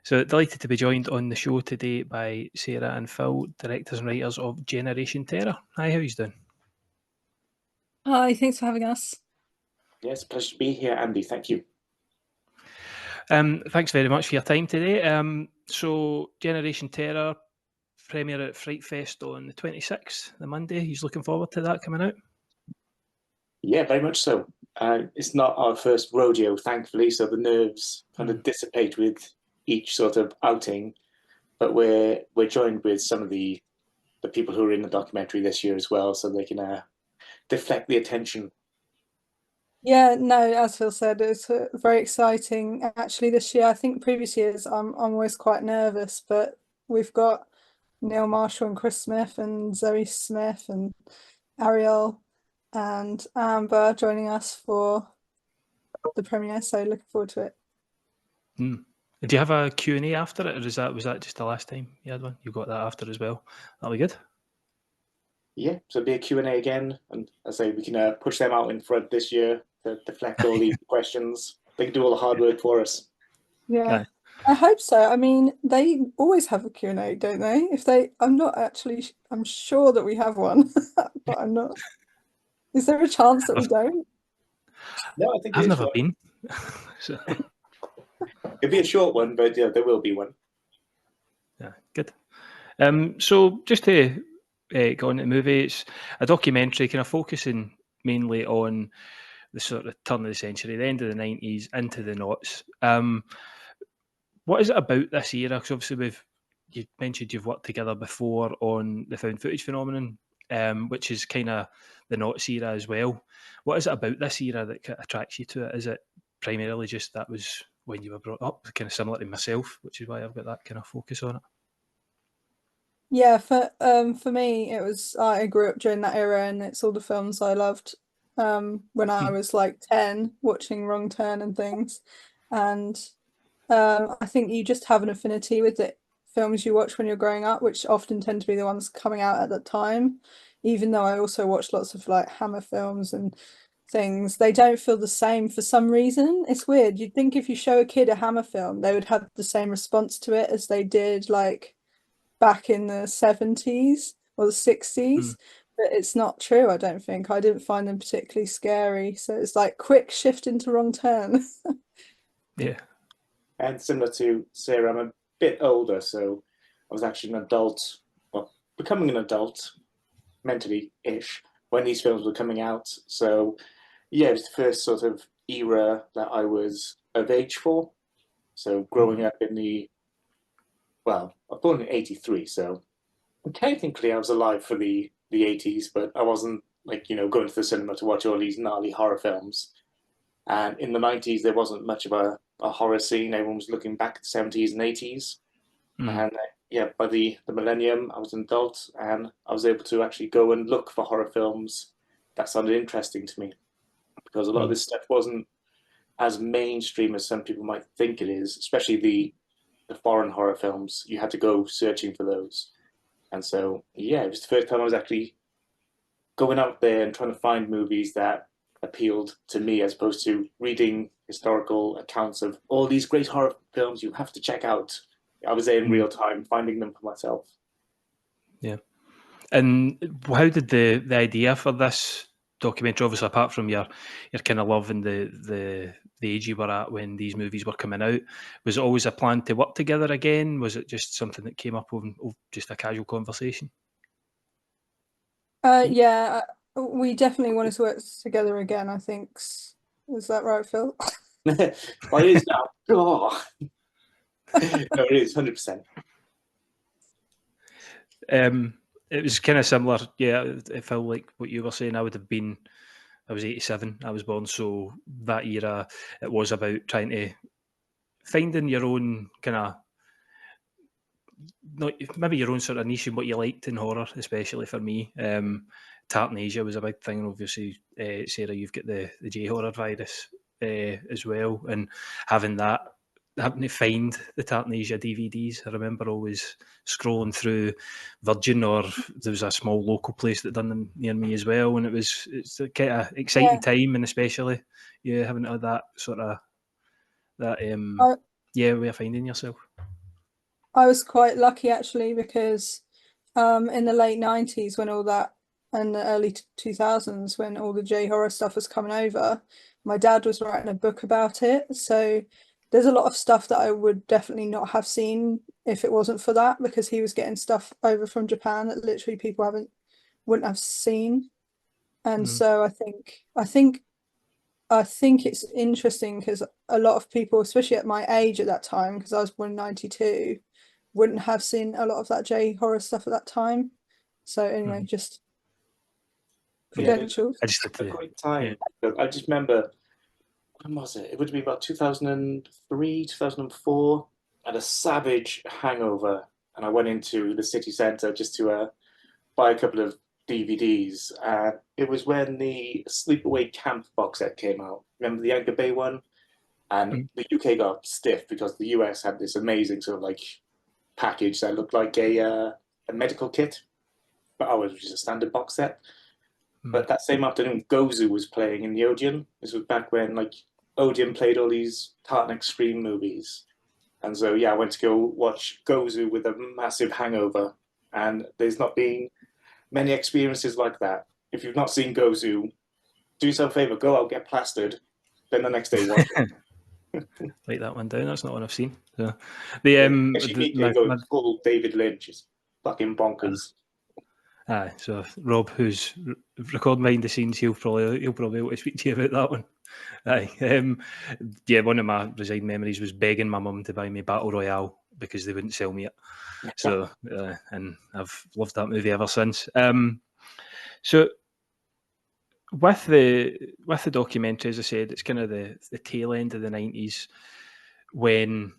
So delighted to be joined on the show today by Sarah and Phil, directors and writers of Generation Terror. Hi, how are you doing? Hi, thanks for having us. Yes, pleasure to be here, Andy. Thank you. Thanks very much for your time today. So Generation Terror premiere at Frightfest on the 26th, the Monday. He's looking forward to that coming out? Yeah, very much so. It's not our first rodeo, thankfully, so the nerves kind of dissipate with each sort of outing. But we're joined with some of the people who are in the documentary this year as well, so they can deflect the attention. Yeah, no, as Phil said, it's very exciting actually this year. I think previous years I'm always quite nervous, but we've got Neil Marshall and Chris Smith and Zoe Smith and Ariel and Amber joining us for the premiere, so looking forward to it. Do you have a Q&A after it, or was that just the last time you had one? You got that after as well? That'll be good. Yeah, so it'll be a Q&A again, and as I say, we can push them out in front this year to deflect all the questions. They can do all the hard work for us. Yeah, I hope so. I mean, they always have a Q&A, don't they? I'm sure that we have one, but I'm not. Is there a chance that we don't? No, I think I've never been. So. It'll be a short one, but yeah, there will be one. Yeah, good. So just to go on to the movie, it's a documentary kind of focusing mainly on the sort of turn of the century, the end of the 90s, into the noughts. What is it about this era? Because obviously you mentioned you've worked together before on the found footage phenomenon, which is kind of the noughts era as well. What is it about this era that attracts you to it? Is it primarily just that was when you were brought up, kind of similar to myself, which is why I've got that kind of focus on it? Yeah, for me, it was I grew up during that era, and it's all the films I loved when I was like 10, watching Wrong Turn and things. And I think you just have an affinity with the films you watch when you're growing up, which often tend to be the ones coming out at that time. Even though I also watched lots of like Hammer films and things, they don't feel the same for some reason. It's weird. You'd think if you show a kid a Hammer film, they would have the same response to it as they did like back in the 70s or the 60s, but it's not true. I don't think. I didn't find them particularly scary, so it's like quick shift into Wrong Turn. Yeah. And similar to Sarah, I'm a bit older, so I was actually an adult, well, becoming an adult, mentally-ish, when these films were coming out. So yeah, it was the first sort of era that I was of age for. So growing up in well, I was born in '83, so technically I was alive for the '80s, but I wasn't like, going to the cinema to watch all these gnarly horror films. And in the '90s, there wasn't much of a horror scene. Everyone was looking back at the '70s and '80s. And yeah, by the millennium, I was an adult, and I was able to actually go and look for horror films that sounded interesting to me, because a lot of this stuff wasn't as mainstream as some people might think it is, especially the foreign horror films. You had to go searching for those. And so, yeah, it was the first time I was actually going out there and trying to find movies that appealed to me, as opposed to reading historical accounts of all these great horror films you have to check out. I was there in real time, finding them for myself. Yeah. And how did the idea for this documentary, obviously apart from your kind of love and the age you were at when these movies were coming out, was it always a plan to work together again? Was it just something that came up over just a casual conversation? Yeah, we definitely wanted to work together again, I think. Is that right, Phil? Well, it is now. Oh. No, it is 100%. It was kind of similar. Yeah, it felt like what you were saying. I was 87, I was born, so that era, it was about trying to finding your own kind of, maybe your own sort of niche and what you liked in horror, especially for me. Tartanasia was a big thing. Obviously, Sarah, you've got the J-horror virus as well, and having to find the Tartanasia DVDs. I remember always scrolling through Virgin, or there was a small local place that done them near me as well, and it's a kind of exciting time, and especially having had that sort of way of finding yourself. I was quite lucky actually because in the late 90s when all that and the early 2000s when all the J horror stuff was coming over, my dad was writing a book about it. So there's a lot of stuff that I would definitely not have seen if it wasn't for that, because he was getting stuff over from Japan that literally people wouldn't have seen. And so I think it's interesting because a lot of people, especially at my age at that time, because I was born in 92, wouldn't have seen a lot of that J horror stuff at that time. So anyway, just credentials. I just had A to, great time. I just remember, when was it? It would be about 2003, 2004. I had a savage hangover, and I went into the city centre just to buy a couple of DVDs. It was when the Sleepaway Camp box set came out. Remember the Anchor Bay one? And the UK got stiff because the US had this amazing sort of like package that looked like a medical kit, but ours was just a standard box set. But that same afternoon, Gozu was playing in the Odeon. This was back when like Odeon played all these Tartan Extreme movies. And so, yeah, I went to go watch Gozu with a massive hangover. And there's not been many experiences like that. If you've not seen Gozu, do yourself a favor, go out, get plastered, then the next day watch it. write that one down. That's not one I've seen. So Full David Lynch is fucking bonkers. So Rob, who's recording behind the scenes, he'll probably be able to speak to you about that one. Yeah, one of my resigned memories was begging my mum to buy me Battle Royale because they wouldn't sell me it. So and I've loved that movie ever since. So with the documentary, as I said, it's kind of the tail end of the 90s when,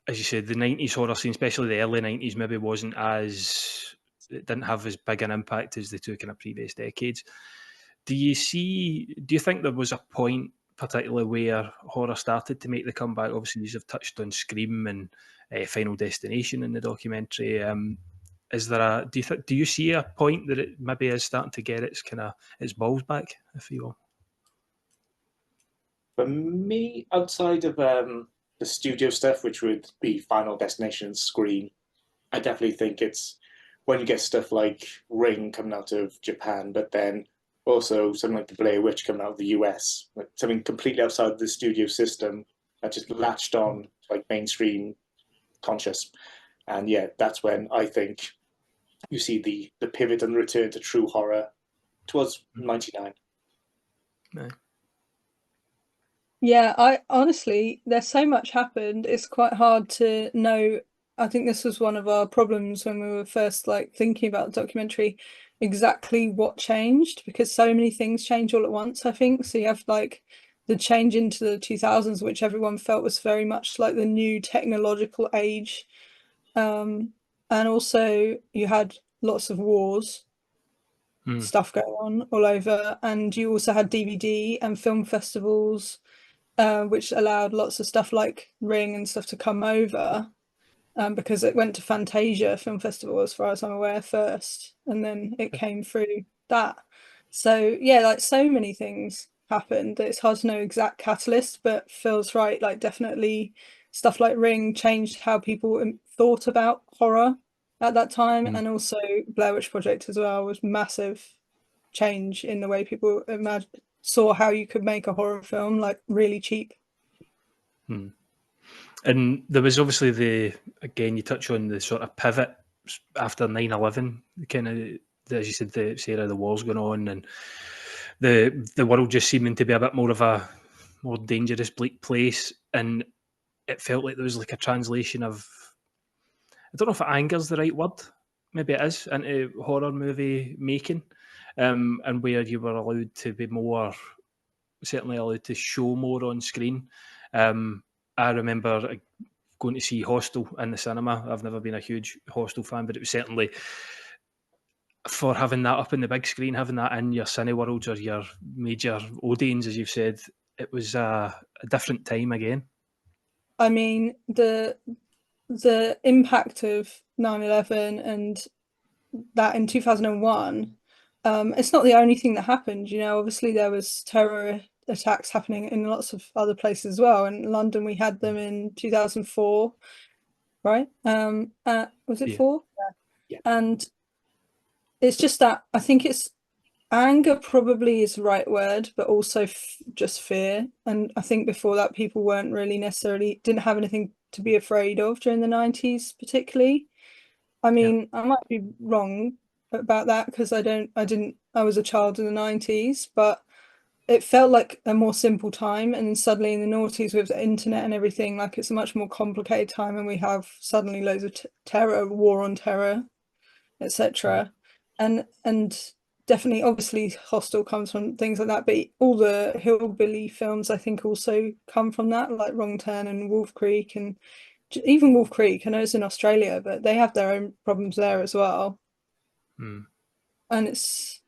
as you said, the 90s horror scene, especially the early 90s, maybe wasn't as, it didn't have as big an impact as they took in the previous decades. Do you think there was a point particularly where horror started to make the comeback? Obviously, you have touched on Scream and Final Destination in the documentary. Is there do you see a point that it maybe is starting to get its balls back, if you will? For me, outside of the studio stuff, which would be Final Destination and Scream, I definitely think it's when you get stuff like Ring coming out of Japan, but then also something like the Blair Witch coming out of the US, like something completely outside the studio system that just latched on like mainstream conscious. And yeah, that's when I think you see the pivot and return to true horror towards 99. No. Yeah, I honestly, there's so much happened. It's quite hard to know. I think this was one of our problems when we were first like thinking about the documentary, exactly what changed, because so many things change all at once, I think. So you have like the change into the 2000s, which everyone felt was very much like the new technological age. And also you had lots of wars, stuff going on all over, and you also had DVD and film festivals, which allowed lots of stuff like Ring and stuff to come over, because it went to Fantasia Film Festival, as far as I'm aware, first, and then it came through that. So yeah, like so many things happened that it's hard to know exact catalyst, but feels right. Like definitely stuff like Ring changed how people thought about horror at that time, and also Blair Witch Project as well was massive change in the way people saw how you could make a horror film like really cheap. And there was obviously again, you touch on the sort of pivot after 9/11, kind of, as you said, the war's going on and the world just seeming to be a bit more of a more dangerous, bleak place. And it felt like there was like a translation of, I don't know if anger's the right word, maybe it is, into horror movie making, and where you were allowed to be more, certainly allowed to show more on screen. I remember going to see HOSTEL in the cinema. I've never been a huge HOSTEL fan, but it was certainly, for having that up in the big screen, having that in your Cineworlds or your major Odeons, as you've said, it was a different time again. I mean, the impact of 9/11 and that in 2001, it's not the only thing that happened. You know, obviously there was terror attacks happening in lots of other places as well. In London, we had them in 2004. right? Was it Yeah. 4? Yeah. And it's just that I think it's anger probably is the right word, but also just fear. And I think before that, people weren't really necessarily didn't have anything to be afraid of during the 90s, particularly. I mean, I might be wrong about that because I was a child in the 90s, but it felt like a more simple time. And then suddenly in the noughties with the internet and everything, like it's a much more complicated time, and we have suddenly loads of terror, war on terror, etc. And definitely, obviously, Hostel comes from things like that, but all the hillbilly films I think also come from that, like Wrong Turn and Wolf Creek, and even Wolf Creek. I know it's in Australia, but they have their own problems there as well. And it's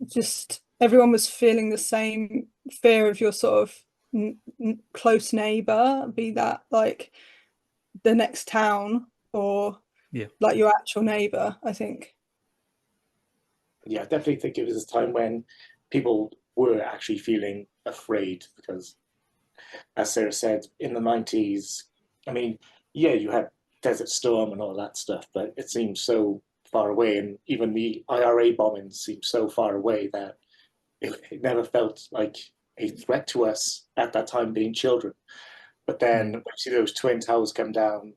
just everyone was feeling the same fear of your sort of close neighbor, be that like the next town or like your actual neighbor, I think. Yeah, I definitely think it was a time when people were actually feeling afraid because, as Sarah said, in the 90s, I mean, yeah, you had Desert Storm and all that stuff, but it seemed so far away, and even the IRA bombings seemed so far away that it never felt like a threat to us at that time being children. But then when you see those Twin Towers come down,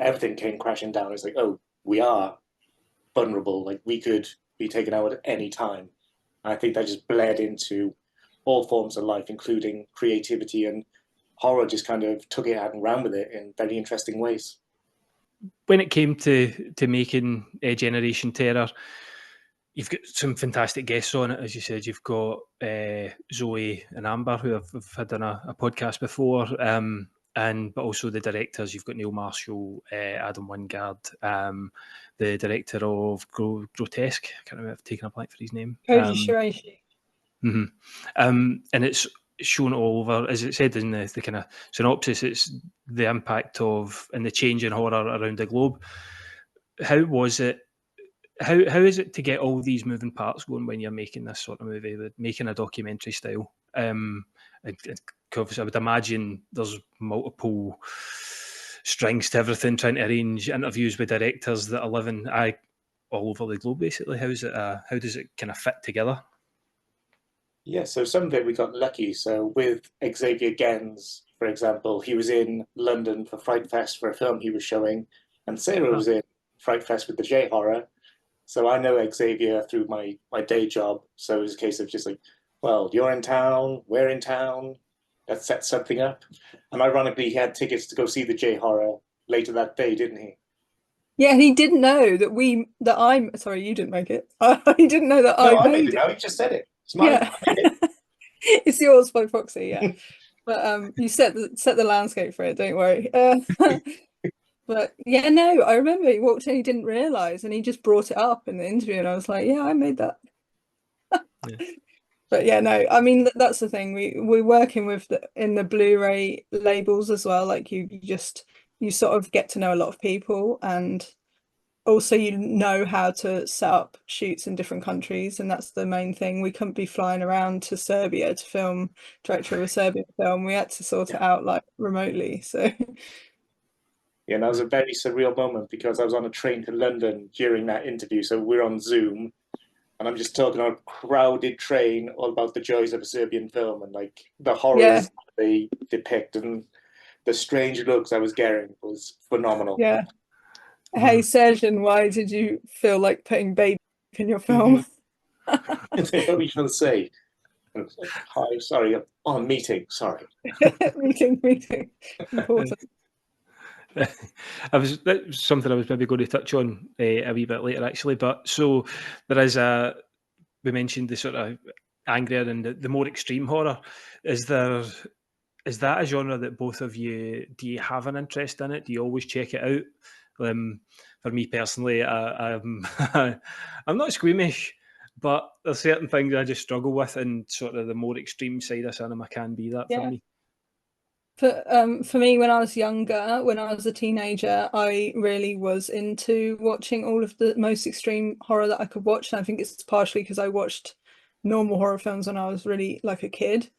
everything came crashing down. It's like, oh, we are vulnerable. Like we could be taken out at any time. I think that just bled into all forms of life, including creativity, and horror just kind of took it out and ran with it in very interesting ways. When it came to making Generation Terror, you've got some fantastic guests on it, as you said. You've got Zoe and Amber, who I've had on a podcast before, but also the directors. You've got Neil Marshall, Adam Wingard, the director of Grotesque. I can't remember, I've taken a blank for his name. Koji Shiraishi. And it's shown all over, as it said in the kind of synopsis, it's the impact of and the change in horror around the globe. How was it? How is it to get all these moving parts going when you're making this sort of movie, making a documentary style? Because I would imagine there's multiple strings to everything, trying to arrange interviews with directors that are living all over the globe, basically. How does it kind of fit together? Yeah, so some of it we got lucky. So with Xavier Gens, for example, he was in London for Frightfest for a film he was showing, and Sarah was in Frightfest with the J-Horror. So I know Xavier through my day job. So it was a case of just like, well, you're in town, we're in town, let's set something up. And ironically, he had tickets to go see the J-Horror later that day, didn't he? Yeah, and he didn't know that I'm sorry, you didn't make it. He didn't know that No, I I made made it. Now he just said it. It's mine. Yeah. It's yours by proxy, yeah. But you set the landscape for it, don't worry. But yeah, no, I remember he walked in, he didn't realise, and he just brought it up in the interview, and I was like, yeah, I made that. Yeah. But yeah, no, I mean that's the thing. We're working with in the Blu-ray labels as well. Like you sort of get to know a lot of people, and also you know how to set up shoots in different countries, and that's the main thing. We couldn't be flying around to Serbia to film director of a Serbian film. We had to sort it out like remotely. So yeah, that was a very surreal moment because I was on a train to London during that interview. So we're on Zoom, and I'm just talking on a crowded train all about the joys of a Serbian film and like the horrors they depict, and the strange looks I was getting was phenomenal. yeah. Hey, Sergeant, why did you feel like putting baby in your film? What are you trying to say? Like, hi, sorry, I'm on a meeting. Sorry. meeting. Important. That was something I was maybe going to touch on a wee bit later, actually. But so there is we mentioned the sort of angrier and the more extreme horror. Is that a genre that both of you, do you have an interest in it? Do you always check it out? For me personally, I'm I'm not squeamish, but there's certain things I just struggle with, and sort of the more extreme side of cinema can be that for me. For me, when I was younger, when I was a teenager, I really was into watching all of the most extreme horror that I could watch. And I think it's partially because I watched normal horror films when I was really like a kid.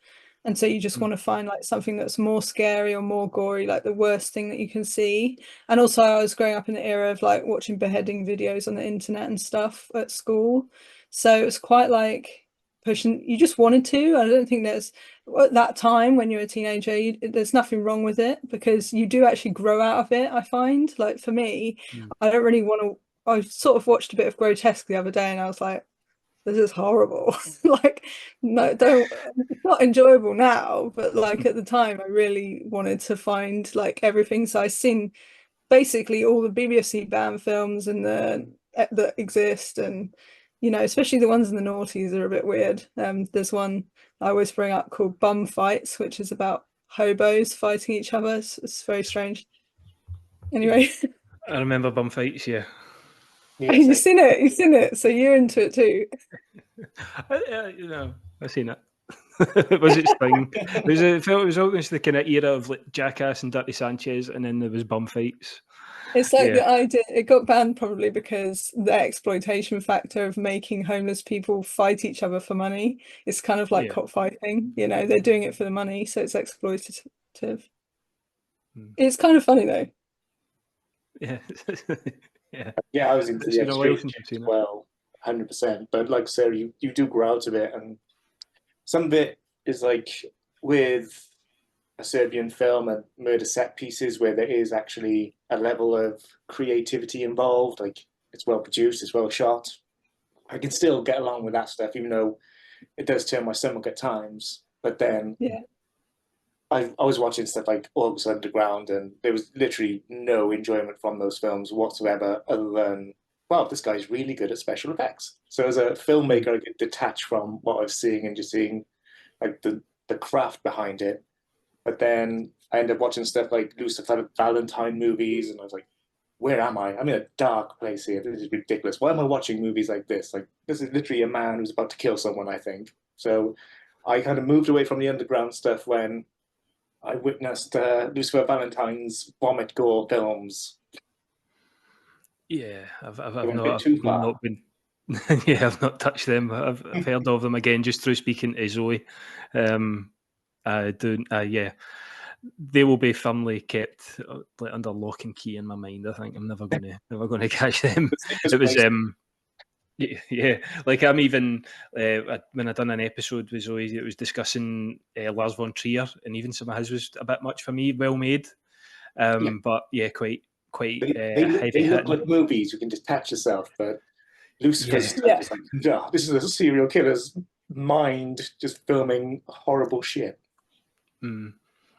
And so you just want to find like something that's more scary or more gory, like the worst thing that you can see. And also I was growing up in the era of like watching beheading videos on the internet and stuff at school. So it was quite like pushing, you just wanted to. I don't think there's, at that time when you're a teenager, there's nothing wrong with it, because you do actually grow out of it, I find. Like for me, I don't really want to, I sort of watched a bit of Grotesque the other day and I was like, this is horrible. Like, no, don't, it's not enjoyable now, but like at the time I really wanted to find like everything. So I've seen basically all the BBC banned films and that exist, and you know, especially the ones in the noughties are a bit weird. There's one I always bring up called Bum Fights, which is about hobos fighting each other. It's very strange. Anyway. I remember Bum Fights, yeah. You've seen it, so you're into it too. You know, I've seen it. Was its thing. It was always the kind of era of like Jackass and Dirty Sanchez, and then there was Bum Fights. It's like the idea, it got banned probably because the exploitation factor of making homeless people fight each other for money. It's kind of like cockfighting, you know, they're doing it for the money, so it's exploitative. It's kind of funny though. Yeah. Yeah, I was into the extreme as well, 100%. But like Sarah, you do grow out of it, and some of it is like with a Serbian film and murder set pieces where there is actually a level of creativity involved. Like it's well produced, it's well shot. I can still get along with that stuff, even though it does turn my stomach at times. But then I was watching stuff like August Underground, and there was literally no enjoyment from those films whatsoever, other than, well, this guy's really good at special effects. So as a filmmaker, I get detached from what I was seeing and just seeing like the craft behind it. But then I ended up watching stuff like Lucifer Valentine movies, and I was like, where am I? I'm in a dark place here. This is ridiculous. Why am I watching movies like this? Like, this is literally a man who's about to kill someone, I think. So I kind of moved away from the underground stuff when I witnessed Lucifer Valentine's vomit gore films. Yeah, I've not been. Yeah, I've not touched them. I've heard of them again just through speaking to Zoe. Yeah, they will be firmly kept like under lock and key in my mind. I think I'm never going to catch them. It was yeah, like I'm even when I done an episode with Zoe, it was discussing Lars von Trier, and even some of his was a bit much for me. Well made, but yeah, quite they look like movies. You can detach yourself, but Lucifer's stuff is like, no, this is a serial killer's mind just filming horrible shit.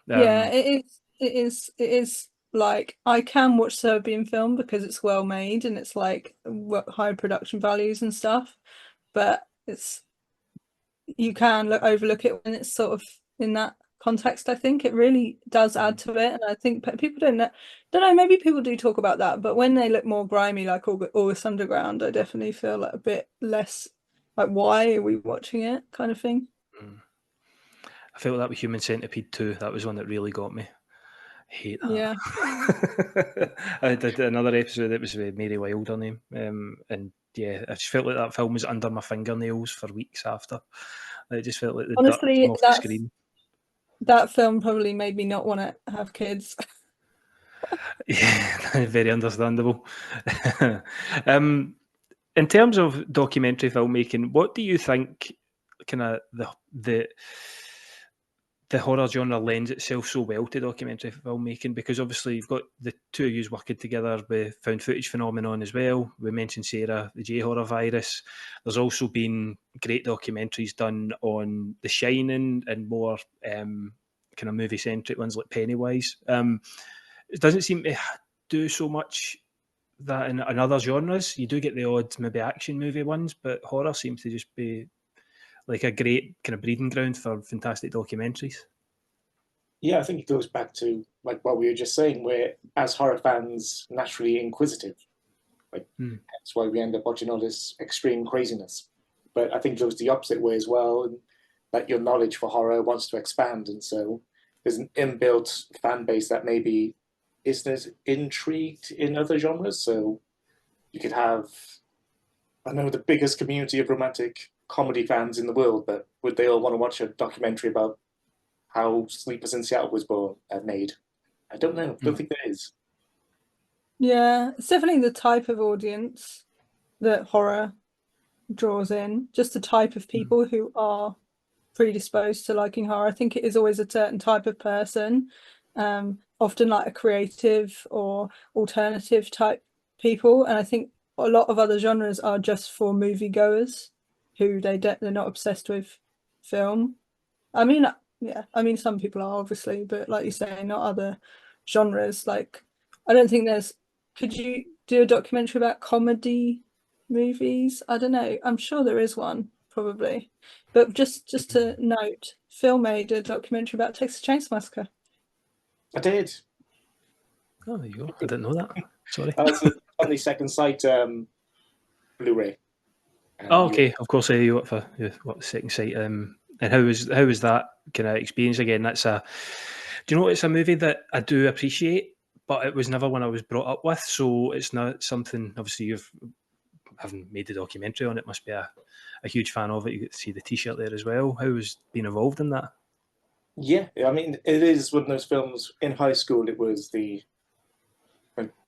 Yeah, it is like, I can watch Serbian film because it's well made and it's like high production values and stuff, but you can overlook it when it's sort of in that context. I think it really does add to it, and I think people don't know, maybe people do talk about that, but when they look more grimy like August Underground, I definitely feel like a bit less like, why are we watching it kind of thing. I felt that with Human Centipede 2. That was one that really got me. I hate that. Yeah. I did another episode that was with Mary Wilde, her name, and yeah, I just felt like that film was under my fingernails for weeks after. I just felt like the honestly, dirt off the screen. That film probably made me not want to have kids. Yeah, very understandable. In terms of documentary filmmaking, what do you think kind of the horror genre lends itself so well to documentary filmmaking? Because obviously you've got the two of you working together with found footage phenomenon as well. We mentioned Sarah, the J-horror virus. There's also been great documentaries done on The Shining and more kind of movie-centric ones like Pennywise. It doesn't seem to do so much that in other genres. You do get the odd maybe action movie ones, but horror seems to just be like a great kind of breeding ground for fantastic documentaries. Yeah, I think it goes back to like what we were just saying, where as horror fans naturally inquisitive. Like that's why we end up watching all this extreme craziness. But I think it goes the opposite way as well, and that your knowledge for horror wants to expand, and so there's an inbuilt fan base that maybe isn't as intrigued in other genres. So you could have, I know, the biggest community of romantic comedy fans in the world, but would they all want to watch a documentary about how Sleepers in Seattle was made. I don't know. Don't think there is. Yeah, it's definitely the type of audience that horror draws in, just the type of people who are predisposed to liking horror. I think it is always a certain type of person, often like a creative or alternative type people. And I think a lot of other genres are just for moviegoers who they're not obsessed with film. I mean, yeah, I mean some people are obviously, but like you say, not other genres. Like I don't think there's. Could you do a documentary about comedy movies? I don't know. I'm sure there is one, probably. But just to note, Phil made a documentary about Texas Chainsaw Massacre. I did. Oh, there you go. I didn't know that. Sorry. So on the second site, Blu-ray. Oh, okay. Of course, you what for what second sight? And how was that kind of experience again? That's a. Do you know it's a movie that I do appreciate, but it was never one I was brought up with. So it's not something. Obviously, you've having made the documentary on it. Must be a huge fan of it. You get to see the T-shirt there as well. How was being involved in that? Yeah, I mean, it is one of those films. In high school, it was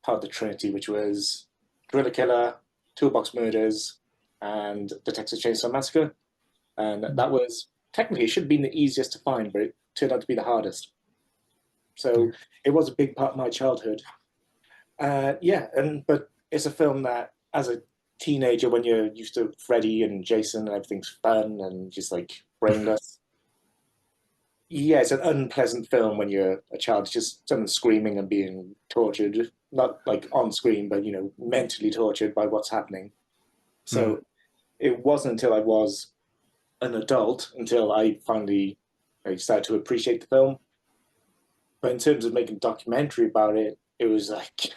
part of the Trinity, which was Gorilla Killer, Toolbox Murders, and the Texas Chainsaw Massacre. And that was technically it should have been the easiest to find, but it turned out to be the hardest. So it was a big part of my childhood. But it's a film that, as a teenager, when you're used to Freddy and Jason and everything's fun and just like brainless. Yeah, it's an unpleasant film when you're a child. It's just someone screaming and being tortured, not like on screen, but mentally tortured by what's happening. So it wasn't until I was an adult until I finally started to appreciate the film. But in terms of making a documentary about it, it was like,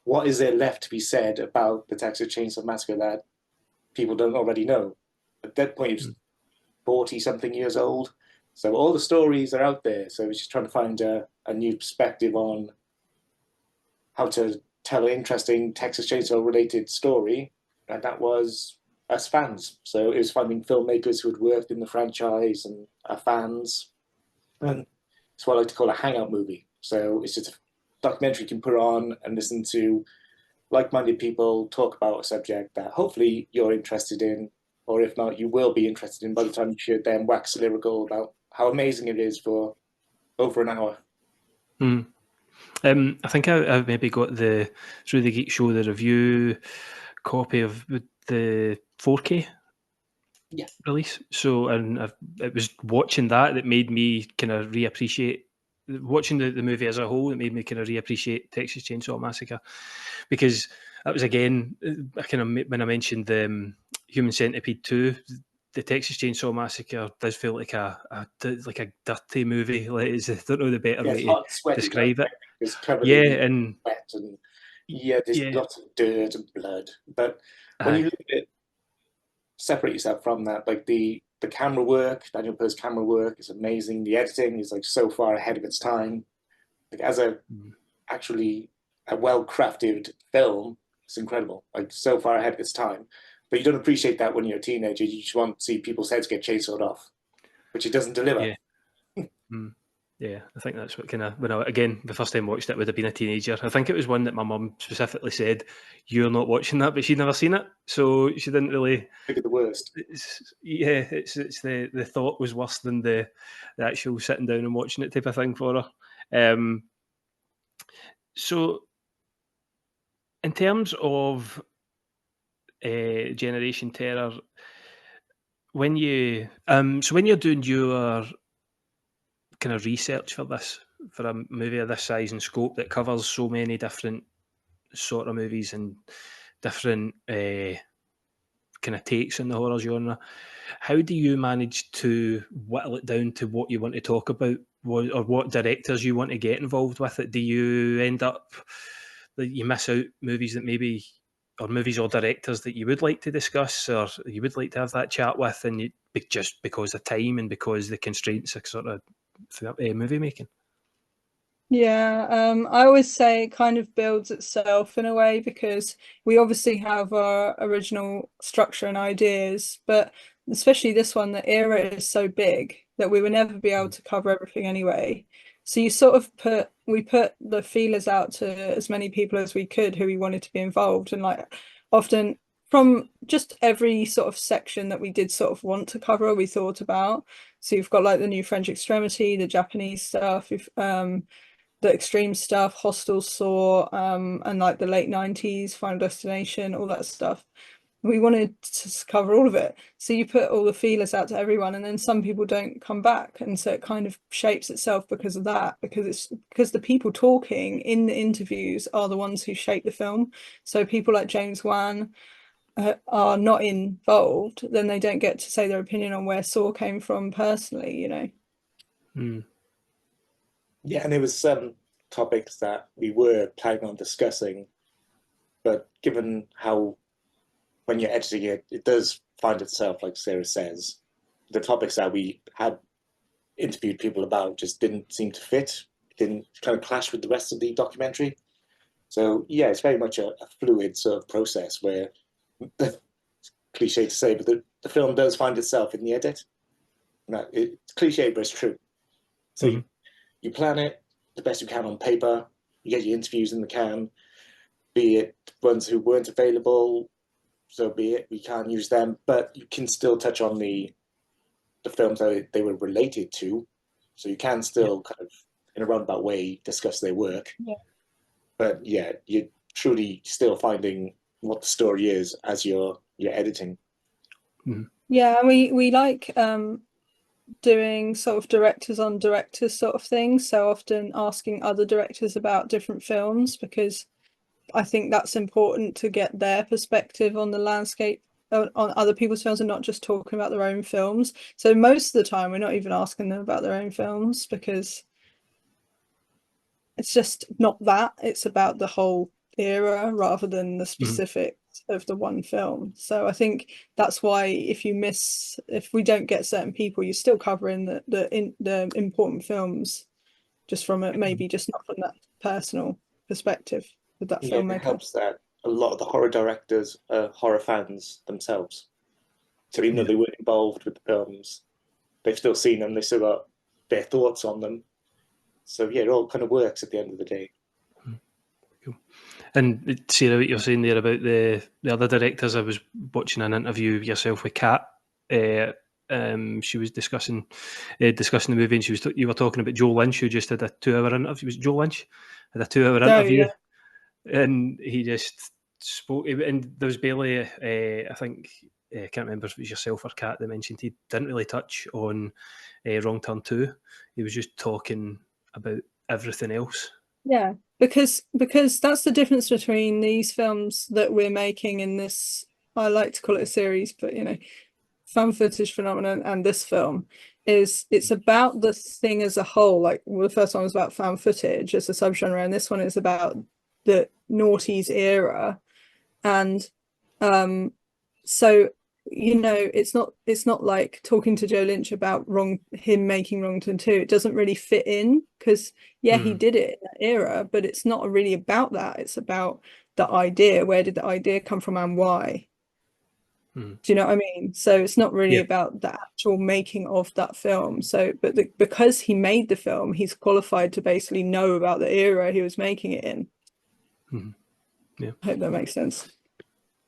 what is there left to be said about the Texas Chainsaw Massacre that people don't already know? At that point, it was 40-something years old. So all the stories are out there. So it's just trying to find a new perspective on how to tell an interesting Texas Chainsaw related story. And that was us fans. So it was finding filmmakers who had worked in the franchise and are fans. And it's what I like to call a hangout movie. So it's just a documentary you can put on and listen to like-minded people talk about a subject that hopefully you're interested in, or if not, you will be interested in by the time you hear them wax lyrical about how amazing it is for over an hour. I think I've maybe got through the Geek Show, the review copy of the 4K release. So, and it was watching that made me kind of reappreciate watching the movie as a whole. It made me kind of reappreciate Texas Chainsaw Massacre, because that was again, I kind of when I mentioned the Human Centipede 2. The Texas Chainsaw Massacre does feel like a dirty movie. Like I don't know the better way to describe it. It's covered in wet and there's lots of dirt and blood. But when you look at it, separate yourself from that. Like the camera work, Daniel Pearl's camera work is amazing. The editing is like so far ahead of its time. Like as actually a well-crafted film, it's incredible. Like so far ahead of its time. But you don't appreciate that when you're a teenager. You just want to see people's heads get chainsawed off, which it doesn't deliver. Yeah, I think that's what kind of, the first time I watched it would have been a teenager. I think it was one that my mum specifically said, "You're not watching that," but she'd never seen it, so she didn't really. Think of the worst. It's the thought was worse than the actual sitting down and watching it type of thing for her. So, in terms of Generation Terror, when you're doing your kind of research for a movie of this size and scope that covers so many different sort of movies and different kind of takes in the horror genre, how do you manage to whittle it down to what you want to talk about, or what directors you want to get involved with it? Do you end up that you miss out movies that maybe, or movies or directors that you would like to discuss or you would like to have that chat with, and just because of time and because the constraints are sort of movie making? Yeah, I always say it kind of builds itself in a way, because we obviously have our original structure and ideas, but especially this one, the era is so big that we would never be able to cover everything anyway. So you sort of we put the feelers out to as many people as we could who we wanted to be involved, and like often from just every sort of section that we did sort of want to cover, we thought about. So you've got like the new French extremity, the Japanese stuff, the extreme stuff, Hostel, Saw, and like the late 90s, Final Destination, all that stuff. We wanted to cover all of it. So you put all the feelers out to everyone, and then some people don't come back. And so it kind of shapes itself because of that, because the people talking in the interviews are the ones who shape the film. So people like James Wan are not involved, then they don't get to say their opinion on where Saw came from personally, you know. Yeah, and there was some topics that we were planning on discussing, but given how when you're editing it, it does find itself, like Sarah says, the topics that we had interviewed people about just didn't seem to fit, didn't kind of clash with the rest of the documentary. So yeah, it's very much a fluid sort of process where, cliche to say, but the film does find itself in the edit. No, it's cliche, but it's true. So you plan it the best you can on paper, you get your interviews in the can, be it ones who weren't available, so be it, we can't use them, but you can still touch on the films that they were related to, so you can still kind of, in a roundabout way, discuss their work. Yeah. But yeah, you're truly still finding what the story is as you're editing. Yeah, and we like doing sort of directors on directors sort of thing, so often asking other directors about different films, because I think that's important to get their perspective on the landscape on other people's films and not just talking about their own films. So most of the time we're not even asking them about their own films, because it's just not that, it's about the whole era rather than the specifics of the one film. So I think that's why if we don't get certain people, you're still covering the important films, just from it, maybe just not from that personal perspective with that filmmaker. It helps that a lot of the horror directors are horror fans themselves. So even though they weren't involved with the films, they've still seen them, they've still got their thoughts on them. So yeah, it all kind of works at the end of the day. Cool. And Sarah, what you're saying there about the other directors, I was watching an interview of yourself with Kat. She was discussing the movie, and you were talking about Joe Lynch, who just had a 2-hour interview. Was it Joe Lynch? Had a 2-hour interview, and he just spoke. And there was barely, I think, I can't remember if it was yourself or Kat that mentioned he didn't really touch on Wrong Turn 2. He was just talking about everything else. Yeah, because that's the difference between these films that we're making in this, I like to call it a series, but you know, found footage phenomenon, and this film is, it's about the thing as a whole. Like, well, the first one was about found footage as a subgenre, and this one is about the noughties era. And so, you know, it's not like talking to Joe Lynch about him making Wrong Turn 2. It doesn't really fit in, because he did it in that era, but it's not really about that. It's about the idea. Where did the idea come from and why? Do you know what I mean? So it's not really about the actual making of that film. So, but because he made the film, he's qualified to basically know about the era he was making it in. Yeah, I hope that makes sense.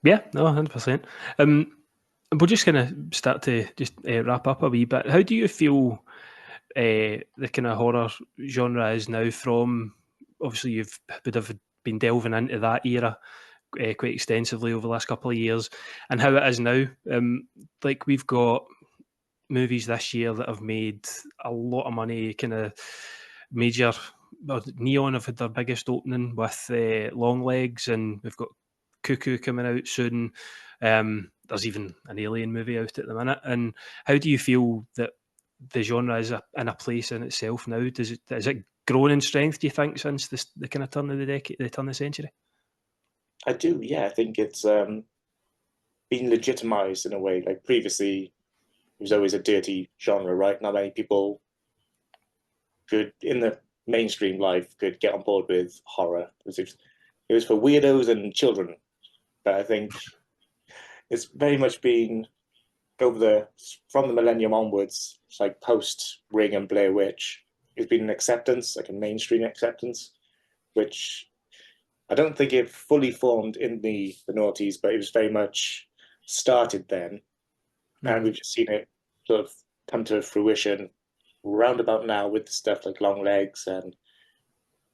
Yeah, no, 100%. We're just going to start to just wrap up a wee bit. How do you feel the kind of horror genre is now from, obviously you would have been delving into that era quite extensively over the last couple of years, and how it is now? Like, we've got movies this year that have made a lot of money, kind of major. Neon have had their biggest opening with Long Legs, and we've got Cuckoo coming out soon. There's even an Alien movie out at the minute. And how do you feel that the genre is in a place in itself now? Is it grown in strength, do you think, since the kind of turn of the decade, the turn of the century? I do, yeah. I think it's been legitimized in a way. Like, previously, it was always a dirty genre, right? Not many people could, in the mainstream life, could get on board with horror. It was for weirdos and children. But I think it's very much been from the millennium onwards, it's like post Ring and Blair Witch, it's been an acceptance, like a mainstream acceptance, which I don't think it fully formed in the noughties, but it was very much started then. And we've just seen it sort of come to fruition roundabout now with stuff like Long Legs and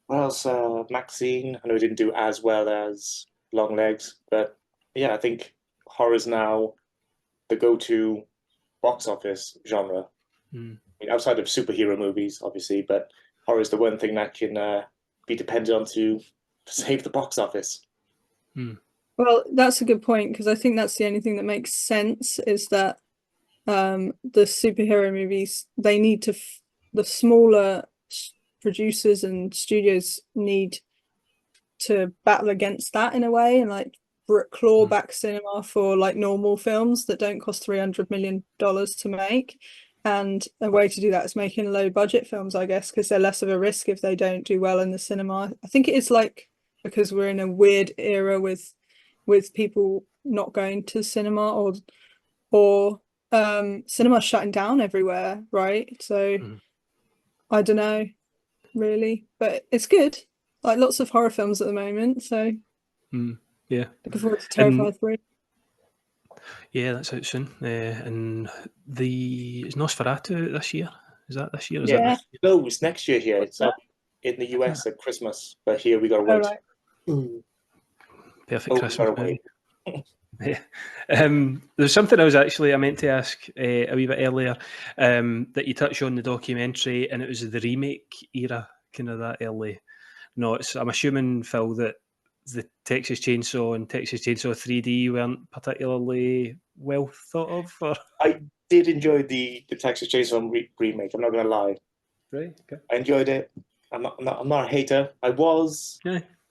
what else? Maxine. I know it didn't do as well as Long Legs, but yeah, I think horror's now the go-to box office genre. I mean, outside of superhero movies, obviously, but horror is the one thing that can be depended on to save the box office. Well, that's a good point, because I think that's the only thing that makes sense is that the superhero movies, they need to, the smaller producers and studios need to battle against that in a way, and like claw back cinema for like normal films that don't cost $300 million to make. And a way to do that is making low budget films, I guess, because they're less of a risk if they don't do well in the cinema. I think it is like because we're in a weird era with people not going to cinema or cinema shutting down everywhere, right? So I don't know really, but it's good. Like lots of horror films at the moment, so yeah, looking forward to Terrifier 3. Yeah, that's out soon. And is Nosferatu this year? Is that this year? Is Yeah. that next year? No, it's next year here. It's in the US at Christmas, but here we gotta wait. Right. Perfect Christmas movie. Yeah. There's something I meant to ask a wee bit earlier that you touched on the documentary, and it was the remake era, kind of that early. No, I'm assuming, Phil, that the Texas Chainsaw and Texas Chainsaw 3D weren't particularly well thought of. Or? I did enjoy the Texas Chainsaw remake. I'm not gonna lie. Right. Okay. I enjoyed it. I'm not a hater. I was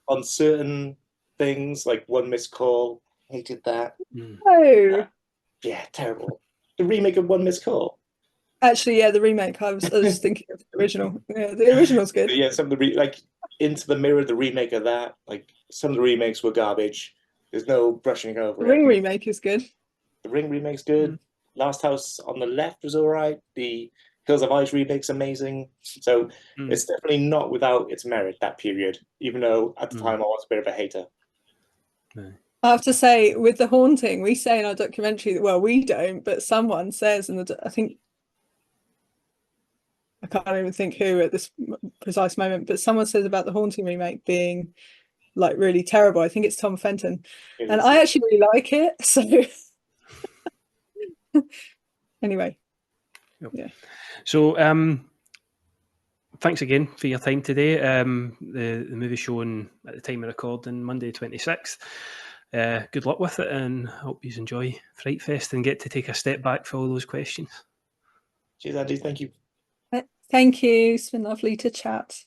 on certain things, like One Missed Call. Hated that. Oh. Yeah, terrible. The remake of One Missed Call. Actually, yeah, the remake. I was thinking of the original. Yeah, the original's good. Yeah, some of the like Into the Mirror, the remake of that. Like some of the remakes were garbage. There's no brushing over The it. Ring remake is good. The Ring remake's good. Last House on the Left was all right. The Hills of Ice remake's amazing. So it's definitely not without its merit, that period, even though at the time I was a bit of a hater. I have to say, with The Haunting, we say in our documentary that, well, we don't, but someone says I think, I can't even think who at this precise moment, but someone says about The Haunting remake being like really terrible. I think it's Tom Fenton. And I actually really like it. So anyway. Yeah. So thanks again for your time today. The movie shown at the time of recording, Monday 26th. Good luck with it, and hope you enjoy Frightfest and get to take a step back for all those questions. Cheers, Andy. Thank you. Thank you. It's been lovely to chat.